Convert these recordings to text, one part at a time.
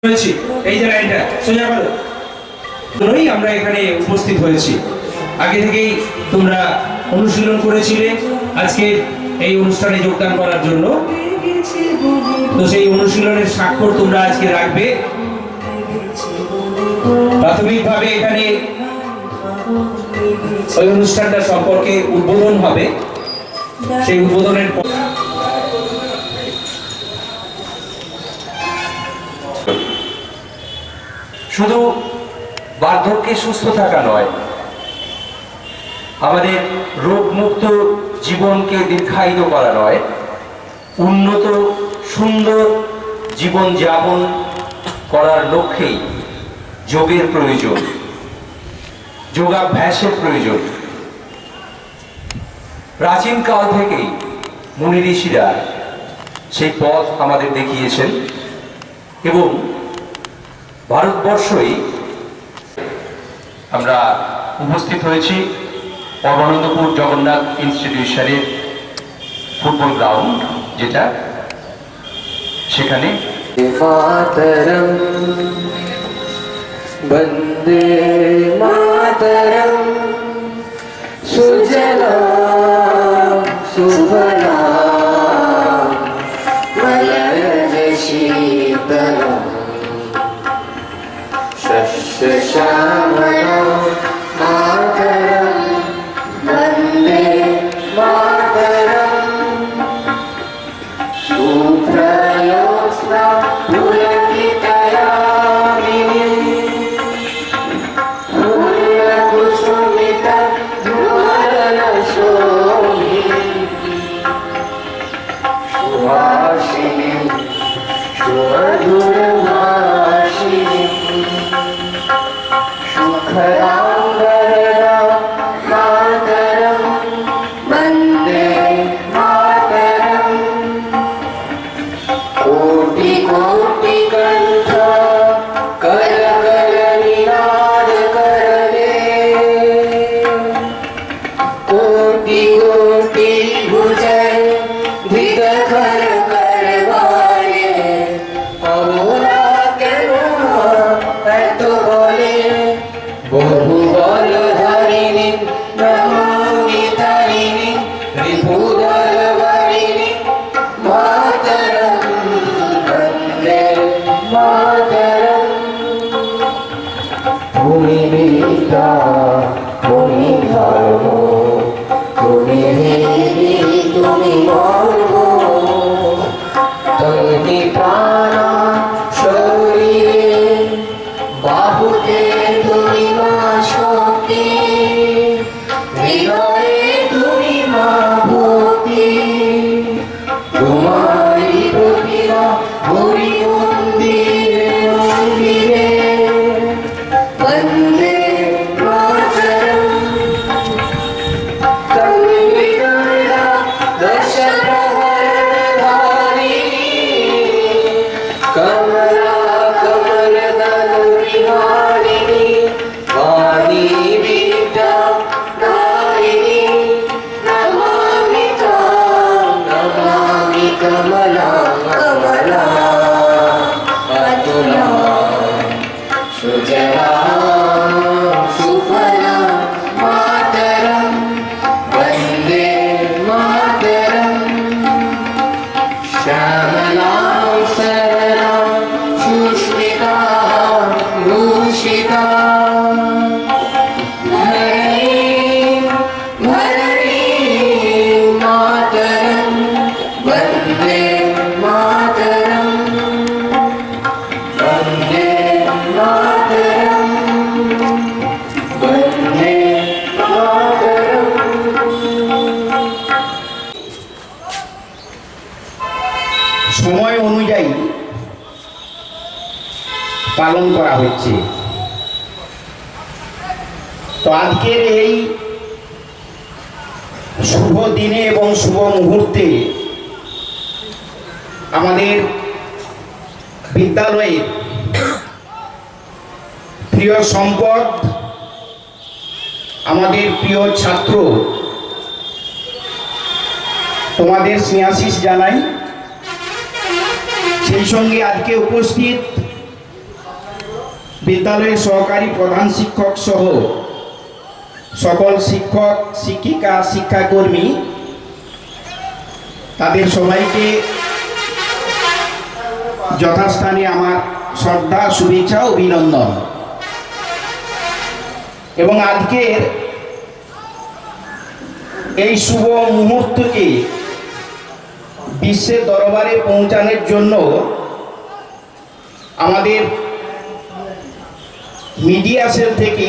হয়েছি এই যে লাইনটা সোজা করো তোমরাই আমরা এখানে উপস্থিত হয়েছি। আগে থেকেই তোমরা অনুশীলন করেছিলে আজকে এই অনুষ্ঠানে যোগদান করার জন্য, তো সেই অনুশীলনের স্বাক্ষর তোমরা আজকে রাখবে। প্রাথমিকভাবে এখানে ওই অনুষ্ঠানটা সম্পর্কে উদ্বোধন হবে, সেই উদ্বোধনের শুধু বার্ধক্যে সুস্থ থাকা নয়, আমাদের রোগমুক্ত জীবনকে দীর্ঘায়িত করা নয়, উন্নত সুন্দর জীবন যাপন করার লক্ষ্যেই যোগের প্রয়োজন, যোগাভ্যাসের প্রয়োজন। প্রাচীনকাল থেকেই মুনি ঋষিরা সেই পথ আমাদের দেখিয়েছেন এবং ভারতবর্ষই আমরা উপস্থিত হয়েছি পরমানন্দপুর জগন্নাথ ইনস্টিটিউশনের ফুটবল গ্রাউন্ড, যেটা সেখানে মাতরম বন্দে মাতরম সুজলাম সুফলাম মলয়জ শীতলম শস্য শ্যামলাম মাতরম বন্দে মাতরম সুপ্রয়োৎস্না পুলকিতয়ামিনী ফুল্লকুসুমিত ধ্রুবলশোভিনী সুহাসিনী সুমধুরভাষিনী সুখদাং वरदां मातरं वन्दे मातरम् कोटि कोटि कंठ कर कर निनाद करले कोटि कोटि भुजय धिग कर करवाले अबोला केन एत बोले বহু বল ধারিণী নমামি তারিণী রিপুদল বারিণী মাতরম বন্দে মাতরম তুমি পিতা তুমি ধর্ম তুমি দেবী তুমি মর্ম তুমি প্রাণ শরীরে বাহুতে তুমি মা শক্তি হৃদয়ে তুমি মা ভক্তি তোমারি প্রতিমা হরি মন্দিরে মন্দিরে বন্দে মাতরম কঙ্গিরা দশ প্রহর ধারিণী কমলা কমল দলুরিহারিণী वाणी विद्या नारिणी नमामि त्वां नमामि कमला कमला अतुला सुजला सुफला मातरं वन्दे मातरं श्यामलां सरलां सुष्मितां भूषितां धरणीं मातरं वन्दे मातरं वन्दे मातरं वन्दे मातरं সময় অনুযায়ী পালন করা হচ্ছে। তো আজকের এই শুভ দিনে এবং শুভ মুহূর্তে আমাদের বিদ্যালয়ের প্রিয় সম্পদ, আমাদের প্রিয় ছাত্র, তোমাদের স্নেহাশিস জানাই। সেই সঙ্গে আজকে উপস্থিত বিদ্যালয়ের সহকারী প্রধান শিক্ষক সহ সকল শিক্ষক শিক্ষিকা শিক্ষাকর্মী তাদের সবাইকে যথাস্থানে আমার শ্রদ্ধা শুভেচ্ছা অভিনন্দন। এবং আজকের এই শুভ মুহূর্তকে বিশ্বের দরবারে পৌঁছানোর জন্য আমাদের মিডিয়া সেল থেকে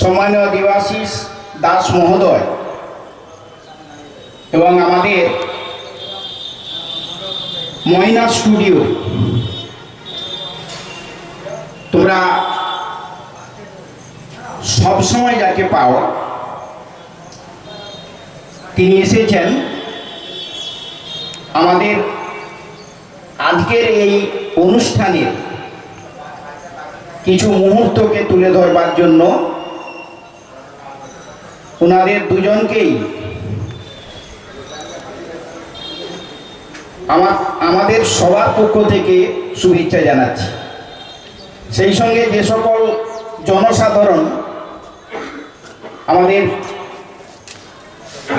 সম্মানীয় দেবাশিস দাস মহোদয় এবং আমাদের ময়না স্টুডিও, তোমরা সবসময় যাকে পাও, তিনি এসেছেন আমাদের আজকের এই অনুষ্ঠানের কিছু মুহূর্তকে তুলে ধরবার জন্য। ওনাদের দুজনকেই আমাদের সবার পক্ষ থেকে শুভেচ্ছা জানাচ্ছি। সেই সঙ্গে যে সকল জনসাধারণ আমাদের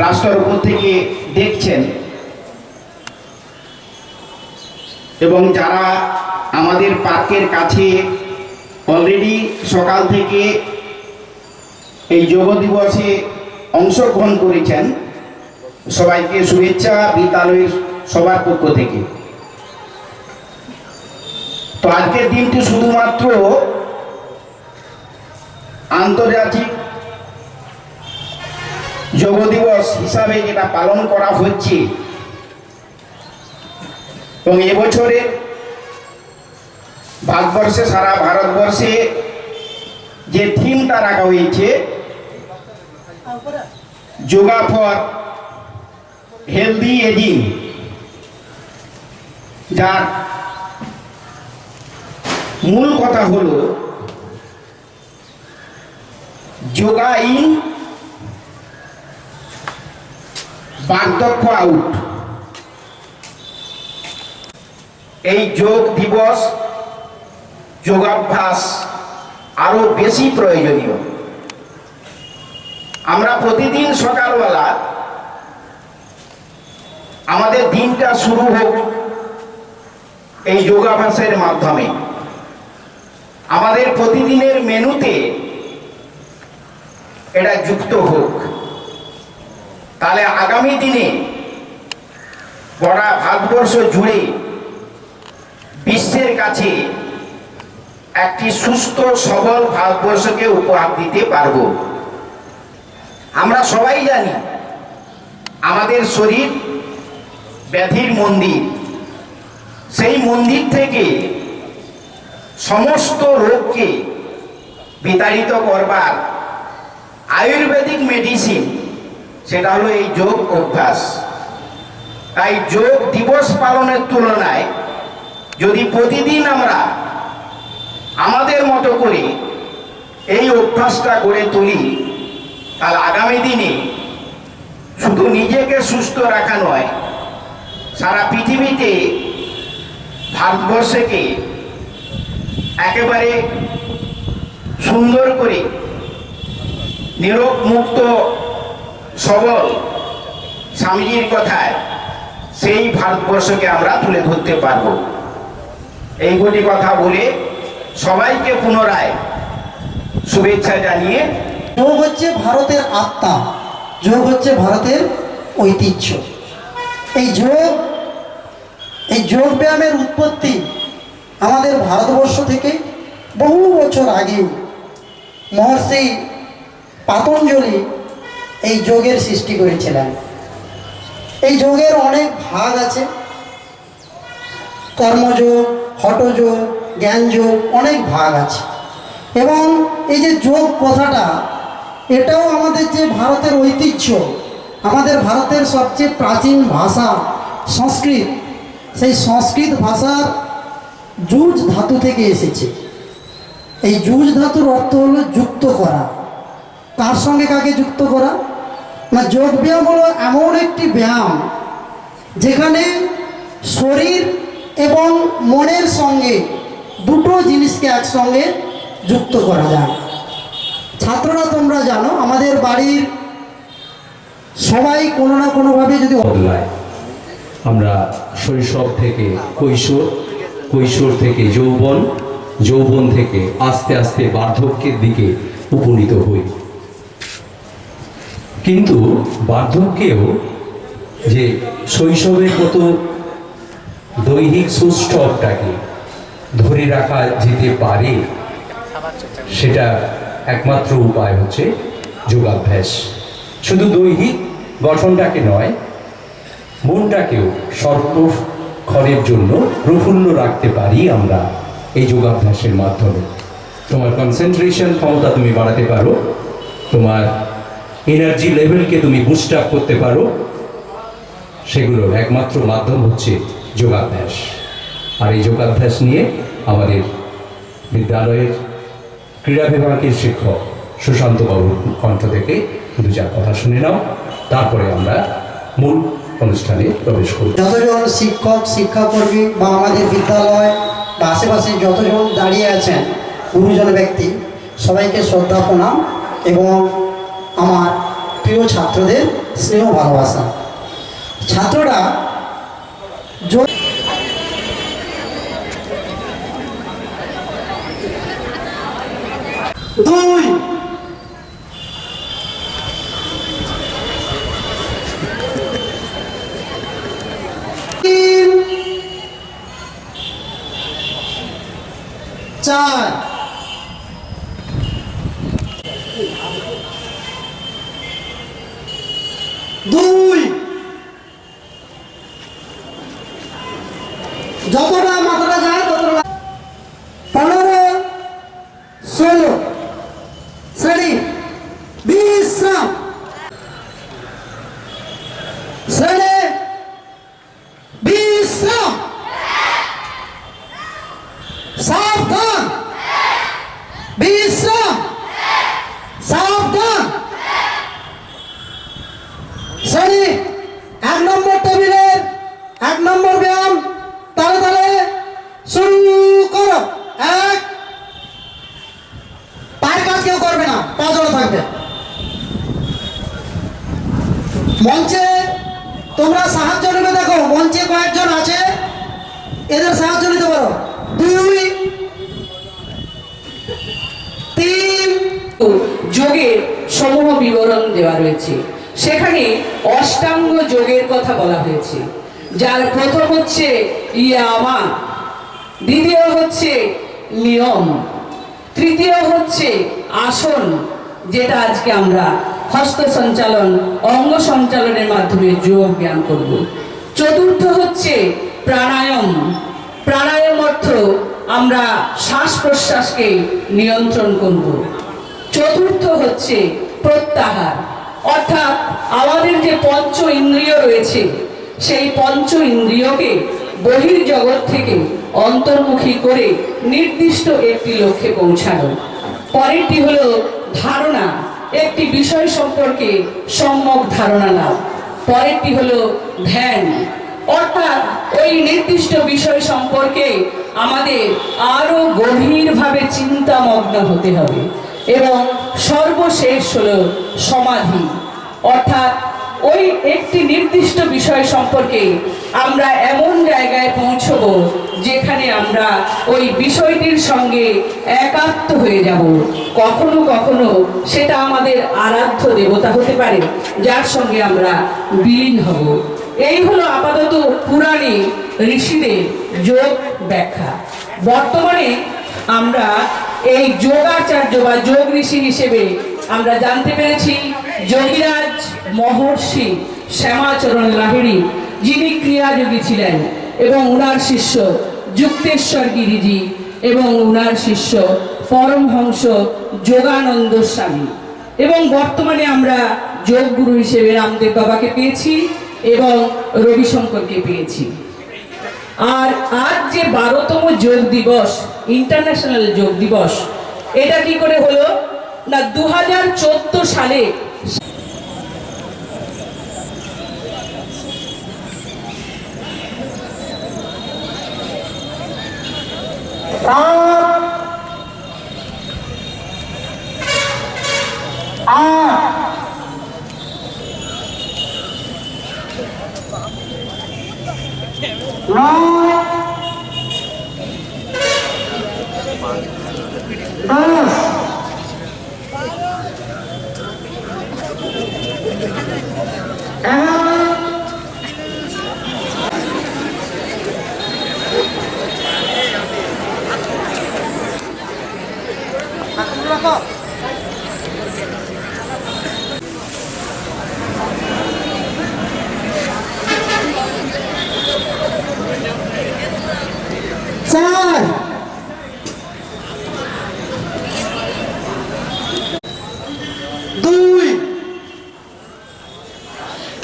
রাস্তার উপর থেকে দেখছেন এবং যারা আমাদের পার্কের কাছে অলরেডি সকাল থেকে এই যোগ দিবসে অংশগ্রহণ করেছেন, সবাইকে শুভেচ্ছা বিদ্যালয়ের সবার পক্ষ থেকে। তো আজকের দিনটি শুধুমাত্র আন্তর্জাতিক যোগ দিবস হিসাবে যেটা পালন করা হচ্ছে, এবং এবছরে ভারতবর্ষে সারা ভারতবর্ষে যে থিমটা রাখা হয়েছে যোগা ফর হেলদি এজিং, যার মূল কথা হলো যোগা ইন বার্ধক্য আউট। এই যোগ দিবস যোগাভ্যাস আরো বেশি প্রয়োজনীয়। আমরা প্রতিদিন সকালবেলা আমাদের দিনটা শুরু হোক এই যোগাভ্যাসের মাধ্যমে। আমাদের প্রতিদিনের মেনুতে এটা যুক্ত হোক, তাহলে আগামী দিনে গোটা ভারতবর্ষ জুড়ে বিশ্বের কাছে একটি সুস্থ সবল ভারতবর্ষকে উপহার দিতে পারব। আমরা সবাই জানি আমাদের শরীর ব্যাধির মন্দির, সেই মন্দির থেকে সমস্ত রোগকে বিতাড়িত করবার আয়ুর্বেদিক মেডিসিন সেটা হলো এই যোগ অভ্যাস। তাই যোগ দিবস পালনের তুলনায় যদি প্রতিদিন আমরা আমাদের মতো করে এই অভ্যাসটা গড়ে তুলি, তাহলে আগামী দিনে শুধু নিজেকে সুস্থ রাখা নয়, সারা পৃথিবীতে ভারতবর্ষকে একেবারে সুন্দর করে নিরোগ মুক্ত সবল স্বামীজির কথায় সেই ভারতবর্ষকে আমরা তুলে ধরতে পারব। এই দুটি কথা বলে সবাইকে পুনরায় শুভেচ্ছা জানিয়ে, যোগ হচ্ছে ভারতের আত্মা, যোগ হচ্ছে ভারতের ঐতিহ্য। এই যোগ ব্যায়ামের উৎপত্তি আমাদের ভারতবর্ষ থেকে বহু বছর আগেও মহর্ষি পাতঞ্জলি এই যোগের সৃষ্টি করেছিলেন। এই যোগের অনেক ভাগ আছে, কর্মযোগ, হঠযোগ, জ্ঞানযোগ, অনেক ভাগ আছে। এবং এই যে যোগ কথাটা, এটাও আমাদের যে ভারতের ঐতিহ্য, আমাদের ভারতের সবচেয়ে প্রাচীন ভাষা সংস্কৃত, সেই সংস্কৃত ভাষার যুজ ধাতু থেকে এসেছে। এই যুজ ধাতুর অর্থ হলো যুক্ত করা। কার সঙ্গে কাকে যুক্ত করা? না, যোগ ব্যায়াম হলো এমন একটি ব্যায়াম যেখানে শরীর এবং মনের সঙ্গে দুটো জিনিসকে একসঙ্গে যুক্ত করা যায়। ছাত্ররা তোমরা জানো আমাদের বাড়ির সবাই কোনো না কোনোভাবে যদি বদলায়। আমরা শৈশব থেকে কৈশোর, কৈশোর থেকে যৌবন, যৌবন থেকে আস্তে আস্তে বার্ধক্যের দিকে উপনীত হই। কিন্তু বার্ধক্যেও যে শৈশবের মতো দৈহিক সুস্থটাকে ধরে রাখা যেতে পারে, সেটা একমাত্র উপায় হচ্ছে যোগাভ্যাস। শুধু দৈহিক গঠনটাকে নয়, মনটাকেও সর্বক্ষণের জন্য প্রফুল্ল রাখতে পারি আমরা এই যোগাভ্যাসের মাধ্যমে। তোমার কনসেন্ট্রেশন ক্ষমতা তুমি বাড়াতে পারো, তোমার এনার্জি লেভেলকে তুমি বুস্ট আপ করতে পারো। সেগুলোর একমাত্র মাধ্যম হচ্ছে যোগাভ্যাস। আর এই যোগাভ্যাস নিয়ে আমাদের বিদ্যালয়ের ক্রীড়া বিভাগের শিক্ষক সুশান্ত বাবুর কণ্ঠ থেকে দু চার কথা শুনে নাও, তারপরে আমরা মূল অনুষ্ঠানে প্রবেশ করব। যতজন শিক্ষক, শিক্ষাকর্মী বা আমাদের বিদ্যালয় বা আশেপাশে যতজন দাঁড়িয়ে আছেন গুরুজন ব্যক্তি, সবাইকে শ্রদ্ধা প্রণাম এবং আমার প্রিয় ছাত্রদের স্নেহ ভালোবাসা। ছাত্ররা দুই, তিন, চার, দুই, যতটা মাথাটা যায় ততটা, 15, 16, শ্রেণী বিশ্রাম, শ্রেণী বিশ্রাম, সাবধান, বিশ্রাম, সাবধান। শ্রেণী 1 নম্বর টেবিলের 1 নম্বর ব্যায়াম তালে তালে শুরু করো। 1, পায়ের কাজ কেউ করবে না, পা জোড়া থাকবে। মঞ্চে তোমরা সাহায্য নেবে, দেখো মঞ্চে কয়েকজন আছে, এদের সাহায্য নিতে পারো। 2, 3, যোগের সমূহ বিবরণ দেওয়া রয়েছে। সেখানে অষ্টাঙ্গ যোগের কথা বলা হয়েছে, যার প্রথম হচ্ছে ইয়ামা, দ্বিতীয় হচ্ছে নিয়ম, তৃতীয় হচ্ছে আসন, যেটা আজকে আমরা হস্ত সঞ্চালন, অঙ্গ সঞ্চালনের মাধ্যমে যোগ ব্যায়াম করব। চতুর্থ হচ্ছে প্রাণায়াম। প্রাণায়াম অর্থ আমরা শ্বাস প্রশ্বাসকে নিয়ন্ত্রণ করব। চতুর্থ হচ্ছে প্রত্যাহার, অর্থাৎ আমাদের যে পঞ্চ ইন্দ্রিয় রয়েছে সেই পঞ্চ ইন্দ্রিয়কে বহির্জগৎ থেকে অন্তর্মুখী করে নির্দিষ্ট একটি লক্ষ্যে পৌঁছানো। পরেরটি হলো ধারণা, একটি বিষয় সম্পর্কে সম্যক ধারণা লাভ। পরেরটি হলো ধ্যান, অর্থাৎ ওই নির্দিষ্ট বিষয় সম্পর্কে আমাদের আরো গভীরভাবে চিন্তামগ্ন হতে হবে। এবং সর্বশেষ হলো সমাধি, অর্থাৎ ওই একটি নির্দিষ্ট বিষয় সম্পর্কে আমরা এমন জায়গায় পৌঁছবো যেখানে আমরা ওই বিষয়টির সঙ্গে একাত্ম হয়ে যাব। কখনো কখনো সেটা আমাদের আরাধ্য দেবতা হতে পারে, যার সঙ্গে আমরা বিলীন হব। এই হলো আপাতত পুরাণে ঋষিদের যোগ ব্যাখ্যা। বর্তমানে আমরা এই যোগাচার্য বা যোগ ঋষি হিসেবে আমরা জানতে পেরেছি যোগীরাজ মহর্ষি শ্যামাচরণ লাহিড়ী, যিনি ক্রিয়াযোগী ছিলেন, এবং উনার শিষ্য যুক্তেশ্বর গিরিজি এবং উনার শিষ্য পরমহংস যোগানন্দ স্বামী। এবং বর্তমানে আমরা যোগগুরু হিসেবে রামদেব বাবাকে পেয়েছি এবং রবিশঙ্করকে পেয়েছি। আর আজ যে 12তম যোগ দিবস, ইন্টারন্যাশনাল যোগ দিবস, এটা কি করে হলো না 2014 সালে সাত, আট, নয়, 10, 11, 4, 2,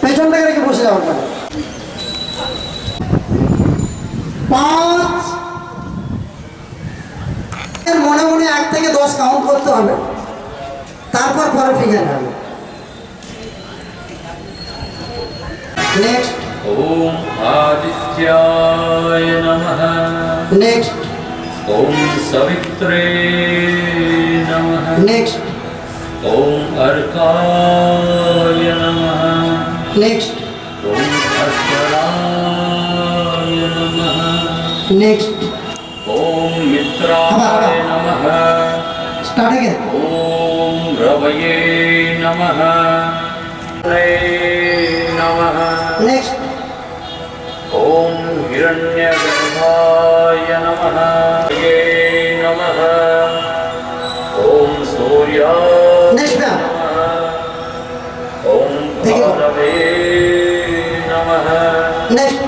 পেছন থেকে রেখে বসে যাওয়ার পরে 5, মনে মনে 1 থেকে 10 কাউন্ট করতে হবে, তারপর পরে ফিগার হবে। নেক্সট, ওম আদিত্যায় নমঃ, নেক্সট, ওম সবিত্রে নমঃ, নেক্সট, ওম অর্কায় নমঃ, নেক্সট, ওম ভাস্করায় নমঃ, নেক্সট, ওম মিত্রায় নমঃ, স্টার্ট अगेन। ওম রবয়ে নমঃ, রে নমঃ, নেক্সট, ওম হিরণ্যগর্ভায় নমঃ, য়ে নমঃ, ওম সূর্যায় নেক্সট ম্যাম। ওম ভারবে নমঃ, নেক্সট,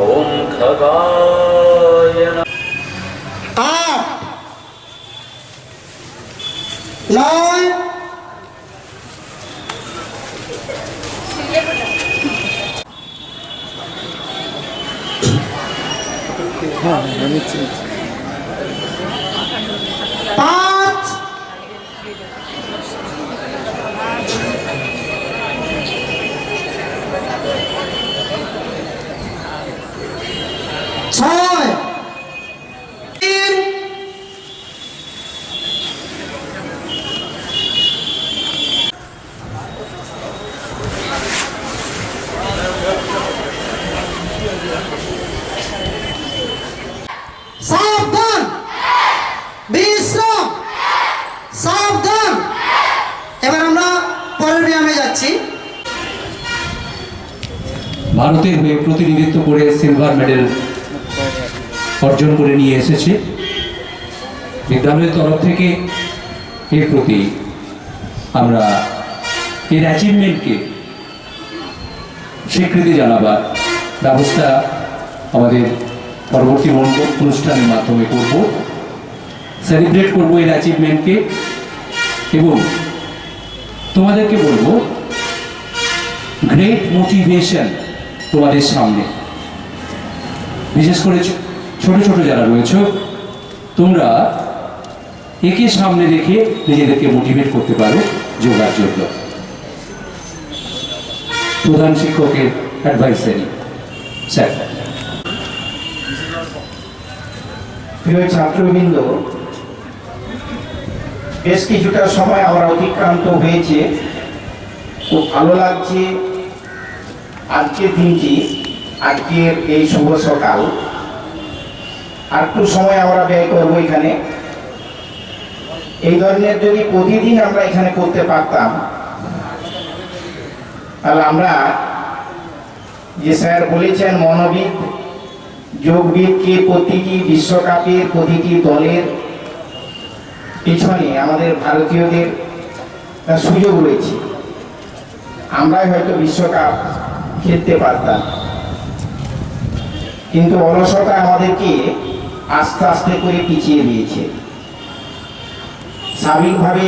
ওম খগায় নমঃ। 8, 9, 5, 6, 3, সাবধান, বিশ্রাম, সাবধান। এবার আমরা পরের ব্যায়ামে যাচ্ছি। ভারতের হয়ে প্রতিনিধিত্ব করে সিলভার মেডেল অর্জন করে নিয়ে এসেছে। বিদ্যালয়ের তরফ থেকে এর প্রতি আমরা এর অ্যাচিভমেন্টকে স্বীকৃতি জানাবার ব্যবস্থা আমাদের পরবর্তী অনুষ্ঠানের মাধ্যমে করব। সেলিব্রেট করব এর অ্যাচিভমেন্টকে এবং তোমাদেরকে বলবো গ্রেট মোটিভেশন তোমাদের সামনে, বিশেষ করে ছোট ছোট যারা রয়েছে, তোমরা একে সামনে রেখে নিজেদেরকে মোটিভেট করতে পারো যোগার জন্য। প্রধান শিক্ষকের অ্যাডভাইসারি স্যার। প্রিয় ছাত্রবৃন্দ, বেশ কিছুটা সময় আমরা অতিক্রান্ত হয়েছে। খুব ভালো লাগছে আজকের দিনটি, আজকের এই শুভ সকাল। আর একটু সময় আমরা ব্যয় করবো এখানে। এই ধরনের যদি প্রতিদিন আমরা এখানে করতে পারতাম, তাহলে আমরা যে স্যার বলেছেন মনোবিদ যোগবিদকে প্রতিটি বিশ্বকাপের প্রতিটি দলের পিছনে আমাদের ভারতীয়দের সুযোগ রয়েছে, আমরাই হয়তো বিশ্বকাপ খেলতে পারতাম। কিন্তু অলসতা আমাদেরকে আস্তে আস্তে করে পিছিয়ে দিয়েছে। স্বাভাবিকভাবে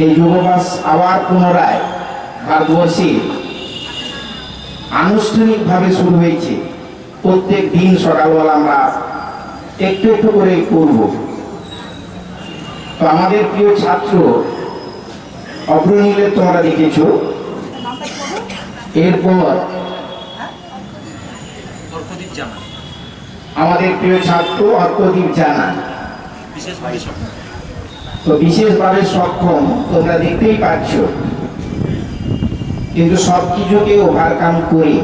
এই যোগাভ্যাস আবার পুনরায় ভারতবর্ষে আনুষ্ঠানিকভাবে শুরু হয়েছে। প্রত্যেক দিন সকালবেলা আমরা একটু একটু করে করব। তো আমাদের প্রিয় ছাত্র অগ্রণীদের তোমরা দেখেছ। এরপর আমাদের প্রিয় ছাত্র অর্কদীপ জানা তো বিশেষভাবে সক্ষম, তোমরা দেখতেই পাচ্ছ, কিন্তু সব কিছুকে ওভারকাম করে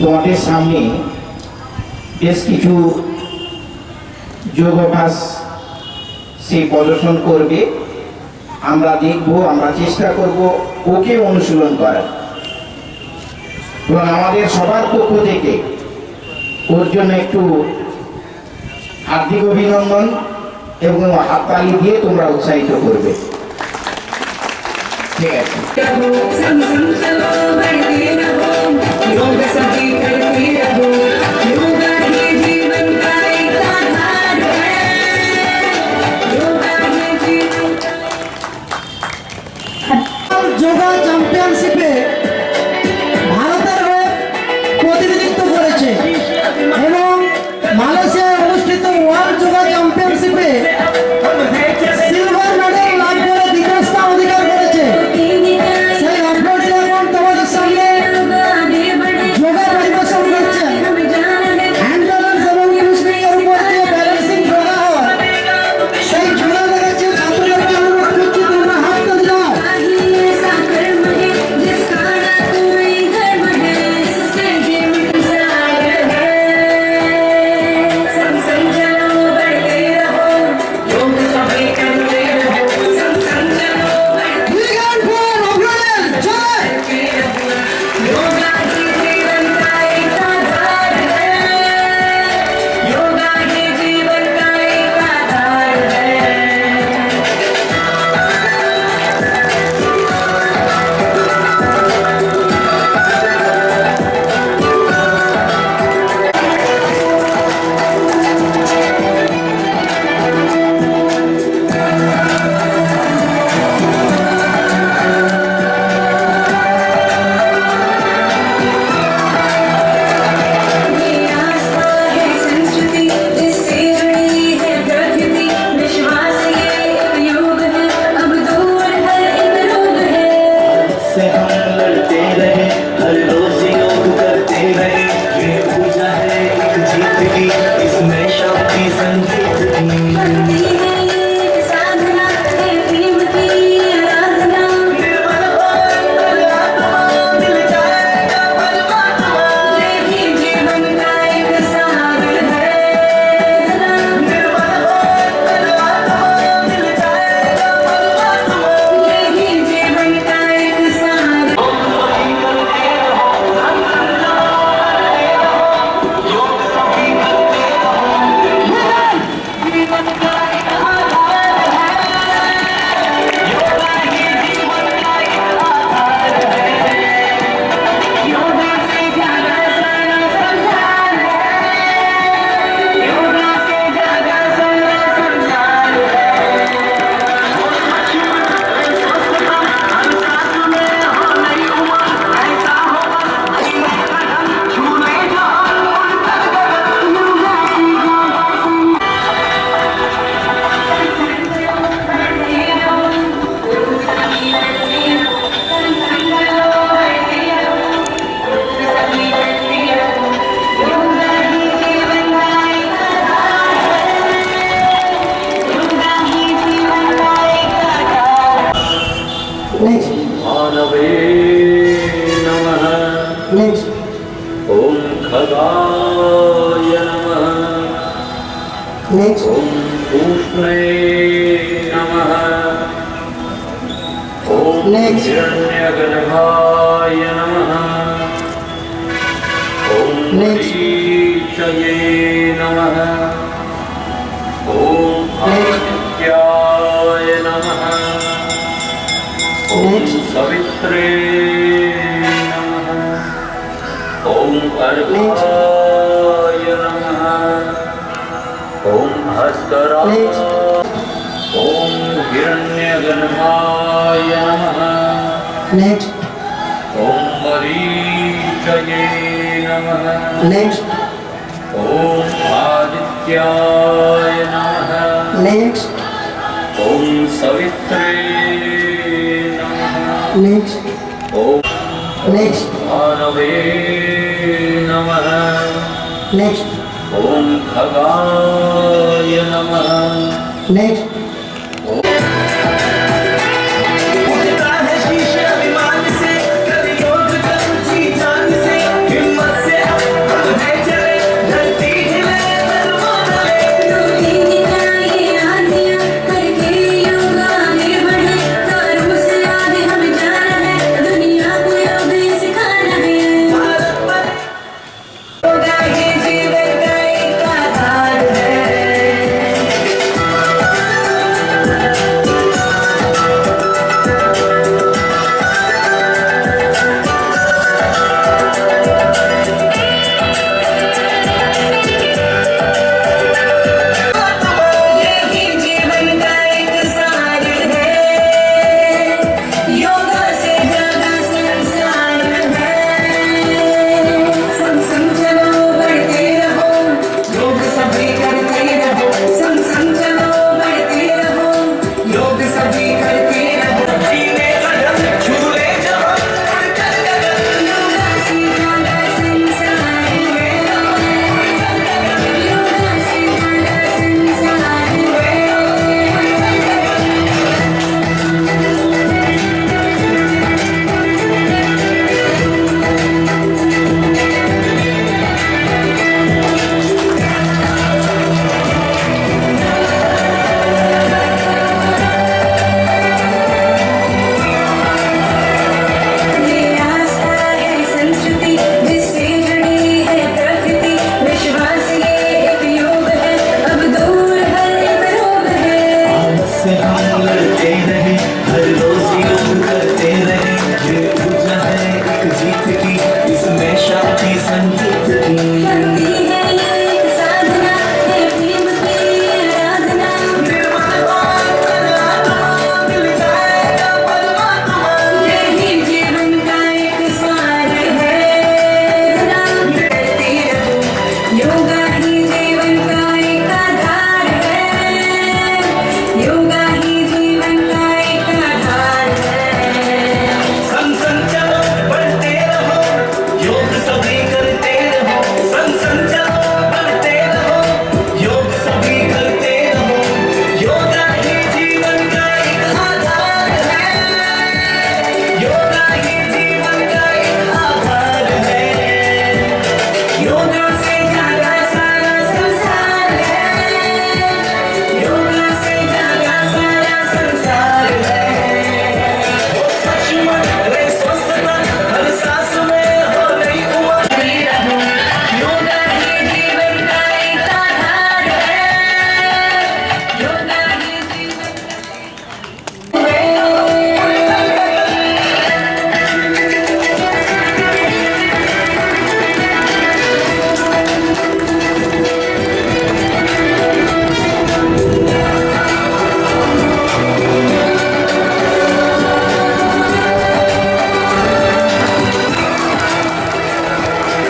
তোমাদের সামনে বেশ কিছু যোগাভ্যাস সে প্রদর্শন করবে। আমরা দেখব, আমরা চেষ্টা করব ওকে অনুশীলন করার, এবং আমাদের সবার পক্ষ থেকে ওর জন্য একটু হার্দিক অভিনন্দন এবং হাততালি দিয়ে তোমরা উৎসাহিত করবে। ঠিক আছে। যোগা চ্যাম্পিয়নশিপে ভারতের হয়ে প্রতিনিধিত্ব করেছে এবং মালয়েশিয়ায় অনুষ্ঠিত ওয়ার্ল্ড যোগা চ্যাম্পিয়নশিপে সিলভার মেডেল লাভ করে দ্বিতীয় স্থান অধিকার করেছে। সেই অফারটি এখন তোমাদের সামনে যোগা পরিবেশন করছে। হ্যান্ড ব্যালেন্স এবং টুইস্টিং এর উপর দিয়ে ব্যালেন্সিং যোগা হয়। সেই যোগা দেখাচ্ছে, ছাত্রদেরকে অনুরোধ করছি তোমরা হাততালি দাও। से हम लड़ते रहे, हर रोज योग करते रहे। ये पूजा है एक जीत की, इसमें शक्ति संगीत की। Next, मानवे नमः। next, ॐ खगाय नमः। next, ॐ पूष्णे नमः। ॐ Next. हिरण्यगर्भाय नमः। ॐ Next. मरीचये नमः। ॐ आदित्याय नमः। ॐ Next. सवित्रे नमः। ॐ अर्घाय नमः। ॐ भास्कराय। ॐ हिरण्यगर्भाय नमः। next, ॐ मरीचये नमः। next, ॐ आदित्याय नमः। next, ॐ सवित्रे नमः। next, ॐ next, भानवे नमः। next, भगाय नमः। नेक्स्ट उठता है शीश अभिमान से, कर योग करूं जी जान से, हिम्मत से हम है चले, धरती हिले नरमा डले। से हम लड़ते रहे, हर रोज योग करते रहे, ये ऊर्जा है एक जीत की, इसमें शक्ति संगीत की। निर्मल और परमात्मा मिल जाएगा परमात्मा। योगा ही जीवन का एक आधार है, योगा ही जीवन का एक आधार है। संग संग चलो बढ़ते रहो, योग सभी करते रहो, संग संग चलो बढ़ते रहो, योग सभी करते रहो, योगा ही जीवन का एक आधार है, योगा ही जीवन का एक आधार है। योगा से जागा सारा संसार है, योगा से जागा सारा संसार है। वो सच मन रहे स्वस्थ तन, हर सांस में हो नई उमंग। योगा ही जीवन का एक आधार है, योगा ही जीवन का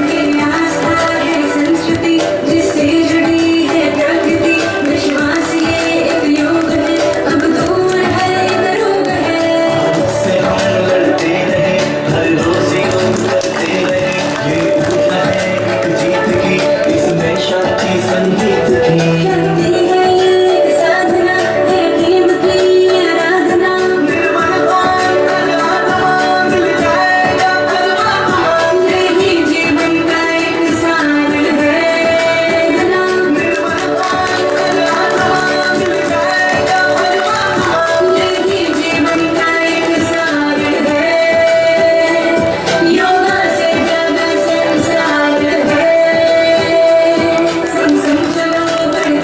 ये आस्था है संस्कृति जिससे जुड़ी है प्रकृति, विश्वास ये एक योग है, अब दूर है एक रोग है। से हम लड़ते रहे, हर रोज योग करते रहे, ये ऊर्जा है एक जीत की, इसमें शक्ति संगीत की। शक्ति है ये एक साधना, है प्रेम की आराधना। निर्मल और परमात्मा मिल जाएगा परमात्मा। यही जीवन का एक सार है, निर्मल और परमात्मा मिल जाएगा परमात्मा। यही जीवन का एक सार है, योगा से जागा संसार है। संग संग चलो बढ़ते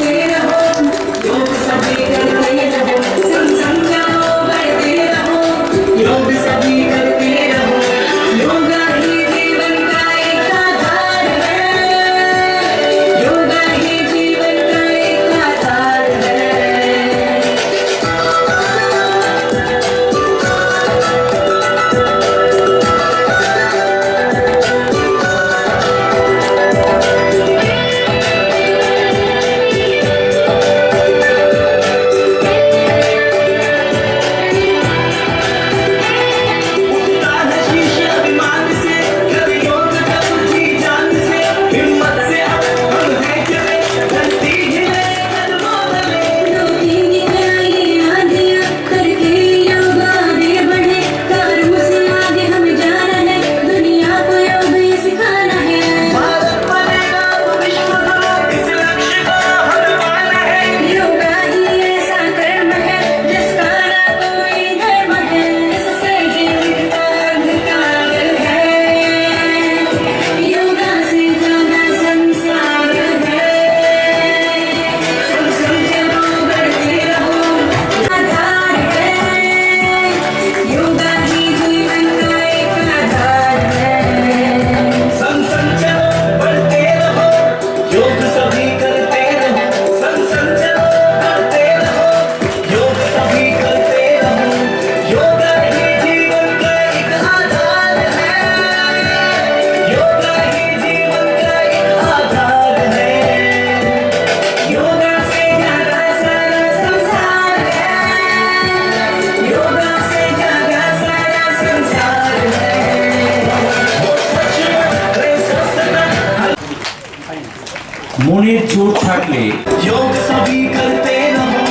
মনের জোর থাকলে योग सभी करते रहो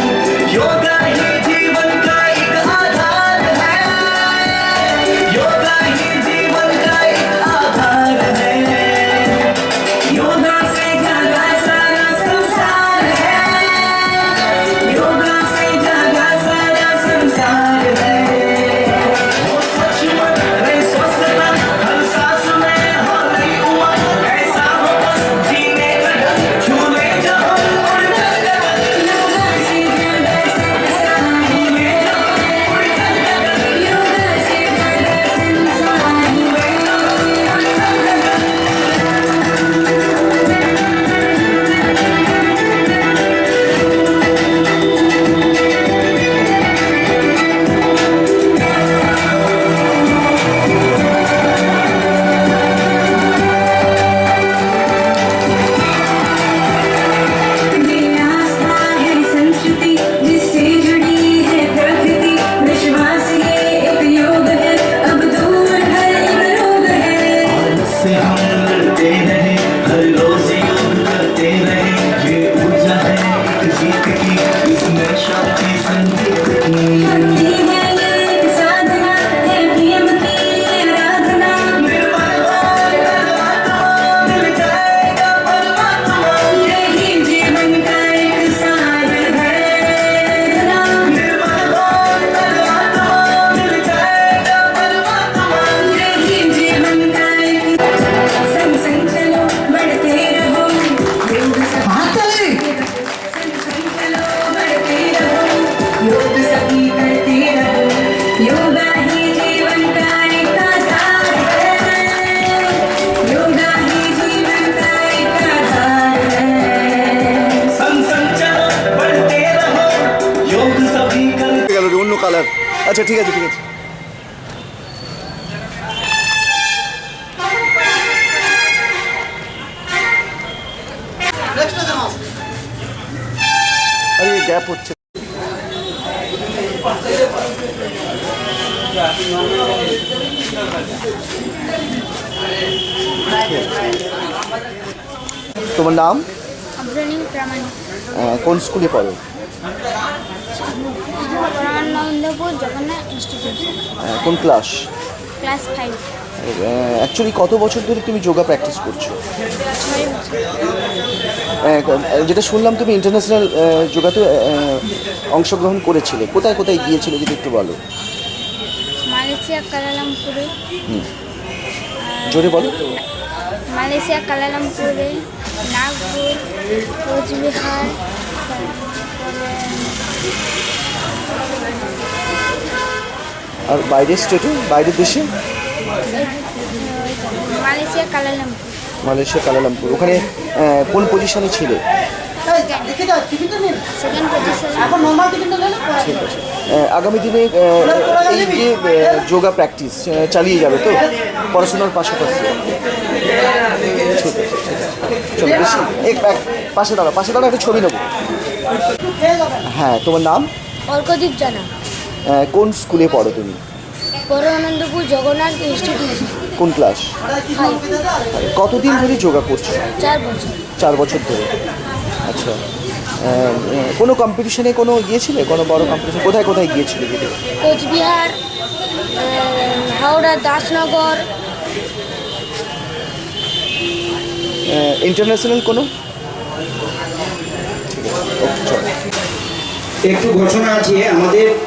योगा ही जीवन का एक आधार है योगा ही जीवन का एक आधार है योगा से जागा सारा संसार है योगा से जागा सारा संसार है हो स्वच्छ मन रहे स्वस्थ तन हर सांस में हो नई उमंग ऐसा हो बस जीने का ढंग झूले जहाँ उड़ चल जगत योगा से जागा संसार है योगा से जागा संसार है ये आस्था है संस्कृति जिससे जुड़ी है प्रकृति विश्वास ये एक योग है अब दूर हर एक रोग है से हम लड़ते रहे हर रोज योग करते रहे ये ऊर्जा है एक जीत की इसमें शक्ति संगीत की भक्ति है ये एक साधना है प्रेम की आराधना निर्मल हो परमात्मा मिल जाएगा परमात्मा यही जीवन का एक सार है निर्मल हो परमात्मा मिल जाएगा परमात्मा यही जीवन का एक संग संग चलो बढ़ते रहो योग सभी संग चलो बढ़ते रहो योग सभी करते रहो योगा ही जीवन का एक आधार है योगा ही जीवन का एक आधार है संग संग चलो बढ़ते रहो योग सभी कर গেল রে, অন্য কালার। আচ্ছা ঠিক আছে ঠিক আছে। আরে গ্যাপ হচ্ছে। তোমার নাম? অগ্রণী প্রামাণিক কোন স্কুলে পড়ো? পরমানন্দপুর জগন্নাথ ইনস্টিটিউট কোন ক্লাস? ক্লাস 5 অ্যাকচুয়ালি কত বছর ধরে তুমি যোগা প্র্যাকটিস করছো? 6 বছর যেটা শুনলাম তুমি ইন্টারন্যাশনাল যোগাতে অংশগ্রহণ করেছিলে, কোথায় কোথায় গিয়েছিলে যদি একটু বলো। মালয়েশিয়া কালালামপুরে জোরে বলো। মালয়েশিয়া কালালামপুরে নাগপুর কোচবিহার আর বাইরের স্টেটে, বাইরের দেশে? Malaysia Kuala Lumpur Malaysia Kuala Lumpur. ওখানে কোন পজিশনে ছিলে? সেকেন্ড পজিশন ঠিক আছে। আগামী দিনে এই যে যোগা প্র্যাকটিস চালিয়ে যাবে তো পড়াশোনার পাশাপাশি? ঠিক আছে চলো বেশি পাশে দাঁড়া, পাশে দাঁড়া, একটা ছবি নেবো। হ্যাঁ তোমার নাম? অর্কদীপ জানা কোন স্কুলে পড়ো তুমি? পরমানন্দপুর জগন্নাথ ইনস্টিটিউট কোন ক্লাস? 5 কতদিন ধরে যোগা করছো? 4 বছর 4 বছর ধরে। আচ্ছা কোনো কম্পিটিশনে কোনো গিয়েছিলে, কোনো বড় কম্পিটিশন? কোথায় কোথায় গিয়েছিলে যদি? কোচবিহার হাওড়া দাসনগর ইন্টারন্যাশনাল কোনো? ঠিক আছে ওকে চলো। একটু ঘোষণা আছে আমাদের